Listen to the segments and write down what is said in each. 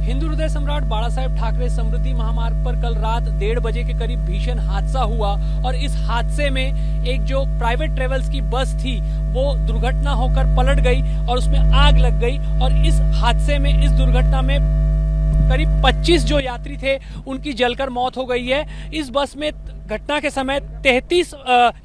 हिंदू हृदय सम्राट बाला साहेब ठाकरे समृद्धि महामार्ग पर कल रात 1:30 बजे के करीब भीषण हादसा हुआ और इस हादसे में एक जो प्राइवेट ट्रेवल्स की बस थी वो दुर्घटना होकर पलट गई और उसमें आग लग गई। और इस हादसे में, इस दुर्घटना में करीब 25 जो यात्री थे उनकी जलकर मौत हो गई है। इस बस में घटना के समय 33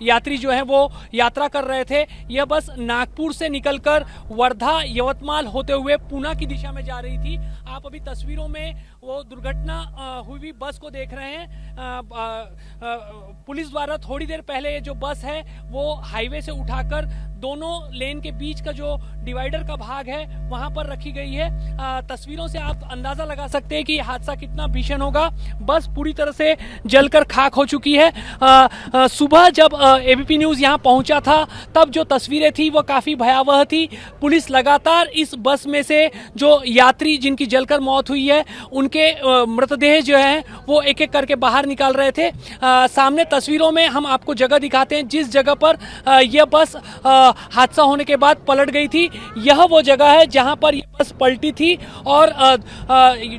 यात्री जो हैं वो यात्रा कर रहे थे। यह बस नागपुर से निकलकर वर्धा, यवतमाल होते हुए पूना की दिशा में जा रही थी। आप अभी तस्वीरों में वो दुर्घटना हुई बस को देख रहे हैं। पुलिस द्वारा थोड़ी देर पहले ये जो बस है वो हाईवे से उठाकर दोनों लेन के बीच का जो डिवाइडर का भाग है वहां पर रखी गई है। तस्वीरों से आप अंदाजा लगा सकते हैं कि हादसा कितना भीषण होगा। बस पूरी तरह से जलकर खाक हो चुकी है। सुबह जब एबीपी न्यूज यहां पहुंचा था तब जो तस्वीरें थी वो काफी भयावह थी। पुलिस लगातार इस बस में से जो यात्री जिनकी जलकर मौत हुई है उनके मृतदेह जो है वो एक एक करके बाहर निकाल रहे थे। सामने तस्वीरों में हम आपको जगह दिखाते हैं जिस जगह पर यह बस हादसा होने के बाद पलट गई थी। यह वो जगह है जहां पर यह बस पलटी थी और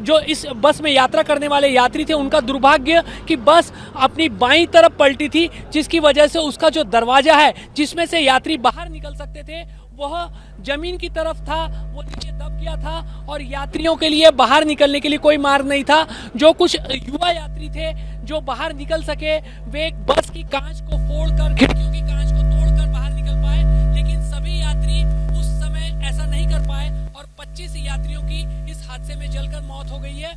जो इस बस में यात्रा करने वाले यात्री थे उनका दुर्भाग्य कि बस अपनी बाईं तरफ पलटी थी, जिसकी वजह से उसका जो दरवाजा है जिसमें से यात्री बाहर निकल सकते थे वह जमीन की तरफ था, वो नीचे दब गया था और यात्रियों के लिए बाहर निकलने के लिए कोई मार्ग नहीं था। जो कुछ युवा यात्री थे जो बाहर निकल सके वे बस की कांच को फोड़कर, खिड़कियों की कांच को तोड़कर बाहर निकल पाए, लेकिन सभी यात्री उस समय ऐसा नहीं कर पाए और 25 यात्रियों की इस हादसे में जलकर मौत हो गई है।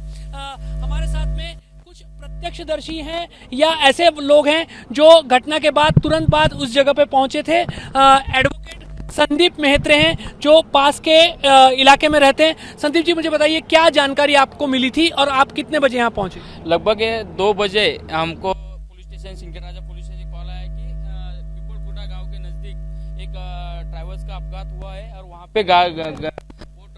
हमारे साथ में कुछ प्रत्यक्षदर्शी हैं या ऐसे लोग हैं जो घटना के बाद तुरंत बाद उस जगह पे पहुंचे थे। एडवोकेट संदीप मेहत्रे हैं जो पास के इलाके में रहते हैं। संदीप जी, मुझे बताइए क्या जानकारी आपको मिली थी और आप कितने बजे यहाँ पहुंचे? लगभग 2 बजे हमको police station Sinkraja police station call आया कि पिपलपुरा गांव के नजदीक एक ट्रैवल्स का अपघात हुआ है और वहाँ पे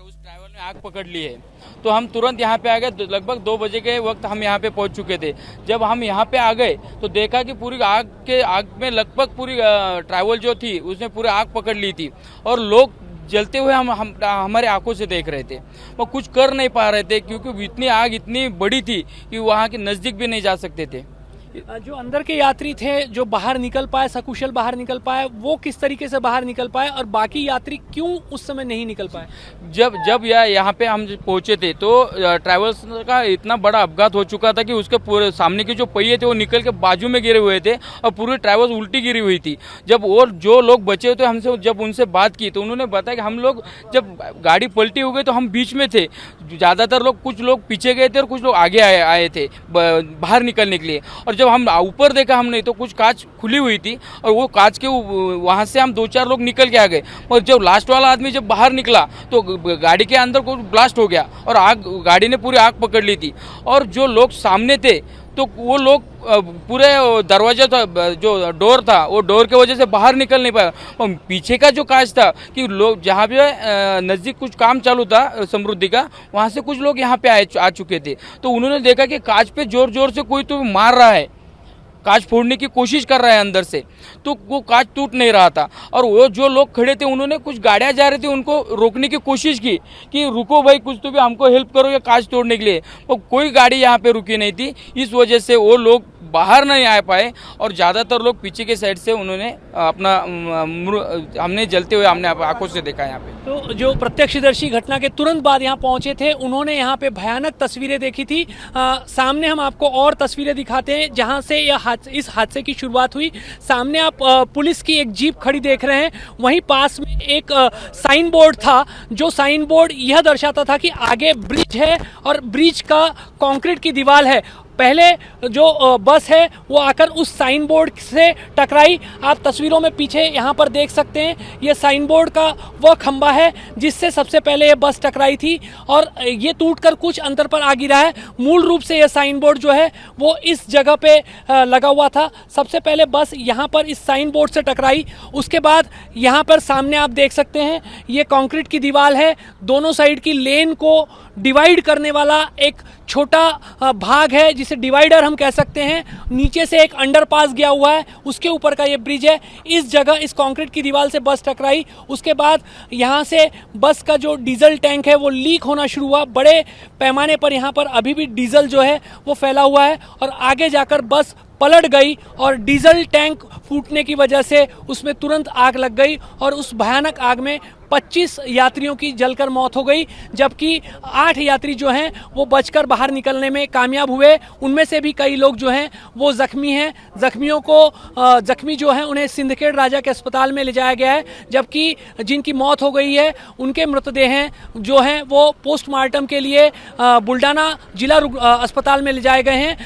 उस ड्राइवर ने आग पकड़ ली है। तो हम तुरंत यहाँ पे आ गए। लगभग 2 बजे के वक्त हम यहाँ पे पहुँच चुके थे। जब हम यहाँ पे आ गए तो देखा कि पूरी आग में लगभग पूरी ट्रैवल जो थी उसने पूरी आग पकड़ ली थी और लोग जलते हुए हम हमारे आंखों से देख रहे थे। वो कुछ कर नहीं पा रहे थे क्योंकि इतनी आग इतनी बड़ी थी कि वहाँ के नजदीक भी नहीं जा सकते थे। जो अंदर के यात्री थे जो बाहर निकल पाए, सकुशल बाहर निकल पाए, वो किस तरीके से बाहर निकल पाए और बाकी यात्री क्यों उस समय नहीं निकल पाए? जब यहाँ पे हम पहुंचे थे तो ट्रैवल्स का इतना बड़ा अपघात हो चुका था कि उसके पूरे सामने के जो पहिए थे वो निकल के बाजू में गिरे हुए थे और पूरी ट्रैवल्स उल्टी गिरी हुई थी। जब और जो लोग बचे थे हमसे जब उनसे बात की तो उन्होंने बताया कि हम लोग जब गाड़ी पलटी हो गई तो हम बीच में थे। ज़्यादातर लोग, कुछ लोग पीछे गए थे और कुछ लोग आगे आए थे बाहर निकलने के लिए। और जब हम ऊपर देखा हमने तो कुछ कांच खुली हुई थी और वो कांच के वहां से हम 2-4 लोग निकल के आ गए। और जब लास्ट वाला आदमी जब बाहर निकला तो गाड़ी के अंदर कुछ ब्लास्ट हो गया और गाड़ी ने पूरी आग पकड़ ली थी। और जो लोग सामने थे तो वो लोग पूरे दरवाजा था, जो डोर था, वो डोर के वजह से बाहर निकल नहीं पाया। और पीछे का जो कांच था कि लोग जहाँ भी नज़दीक कुछ काम चालू था समृद्धि का, वहाँ से कुछ लोग यहाँ पे आ चुके थे। तो उन्होंने देखा कि कांच पे जोर जोर से कोई तो मार रहा है, कांच फोड़ने की कोशिश कर रहा है अंदर से, तो वो कांच टूट नहीं रहा था। और वो जो लोग खड़े थे उन्होंने, कुछ गाड़ियां जा रही थी उनको रोकने की कोशिश की कि रुको भाई, कुछ तो भी हमको हेल्प करो ये कांच तोड़ने के लिए। वो कोई गाड़ी यहाँ पे रुकी नहीं थी। इस वजह से वो लोग बाहर नहीं आ पाए और ज़्यादातर लोग पीछे के साइड से उन्होंने अपना हमने जलते हुए हमने आंखों से देखा यहाँ पे। तो जो प्रत्यक्षदर्शी घटना के तुरंत बाद यहाँ पहुंचे थे उन्होंने यहाँ पे भयानक तस्वीरें देखी थी। सामने हम आपको और तस्वीरें दिखाते हैं जहाँ से इस हादसे की शुरुआत हुई। सामने आप पुलिस की एक जीप खड़ी देख रहे हैं, वहीं पास में एक साइन बोर्ड था। जो साइन बोर्ड यह दर्शाता था कि आगे ब्रिज है और ब्रिज का कंक्रीट की दीवार है। पहले जो बस है वो आकर उस साइन बोर्ड से टकराई। आप तस्वीरों में पीछे यहाँ पर देख सकते हैं, ये साइन बोर्ड का वह खंबा है जिससे सबसे पहले ये बस टकराई थी और ये टूटकर कुछ अंतर पर आ गिरा है। मूल रूप से ये साइन बोर्ड जो है वो इस जगह पे लगा हुआ था। सबसे पहले बस यहाँ पर इस साइन बोर्ड से टकराई, उसके बाद यहाँ पर सामने आप देख सकते हैं ये कंक्रीट की दीवार है। दोनों साइड की लेन को डिवाइड करने वाला एक छोटा भाग है, जिसे डिवाइडर हम कह सकते हैं। नीचे से एक अंडरपास गया हुआ है, उसके ऊपर का ये ब्रिज है। इस जगह इस कंक्रीट की दीवार से बस टकराई, उसके बाद यहाँ से बस का जो डीजल टैंक है वो लीक होना शुरू हुआ। बड़े पैमाने पर यहाँ पर अभी भी डीजल जो है वो फैला हुआ है और आगे जाकर बस पलट गई और डीजल टैंक फूटने की वजह से उसमें तुरंत आग लग गई और उस भयानक आग में 25 यात्रियों की जलकर मौत हो गई, जबकि 8 यात्री जो हैं वो बचकर बाहर निकलने में कामयाब हुए। उनमें से भी कई लोग जो हैं वो जख्मी हैं। जख्मियों को जख्मी जो हैं उन्हें सिंदखेड़ राजा के अस्पताल में ले जाया गया है, जबकि जिनकी मौत हो गई है उनके मृतदेह जो हैं वो पोस्टमार्टम के लिए बुल्डाना जिला अस्पताल में ले जाए गए हैं।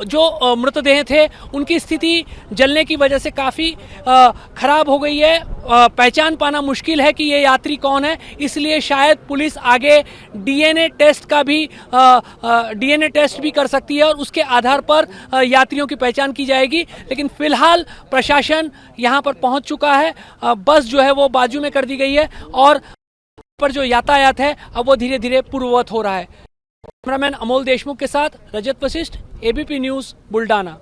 जो मृतदेह थे उनकी स्थिति जलने की वजह से काफ़ी खराब हो गई है। पहचान पाना मुश्किल है कि ये यात्री कौन है, इसलिए शायद पुलिस आगे डीएनए टेस्ट भी कर सकती है और उसके आधार पर यात्रियों की पहचान की जाएगी। लेकिन फिलहाल प्रशासन यहाँ पर पहुँच चुका है। बस जो है वो बाजू में कर दी गई है और पर जो यातायात है अब वो धीरे धीरे पूर्ववत हो रहा है। कैमरामैन अमोल देशमुख के साथ रजत वशिष्ठ, एबीपी न्यूज़, बुल्डाना।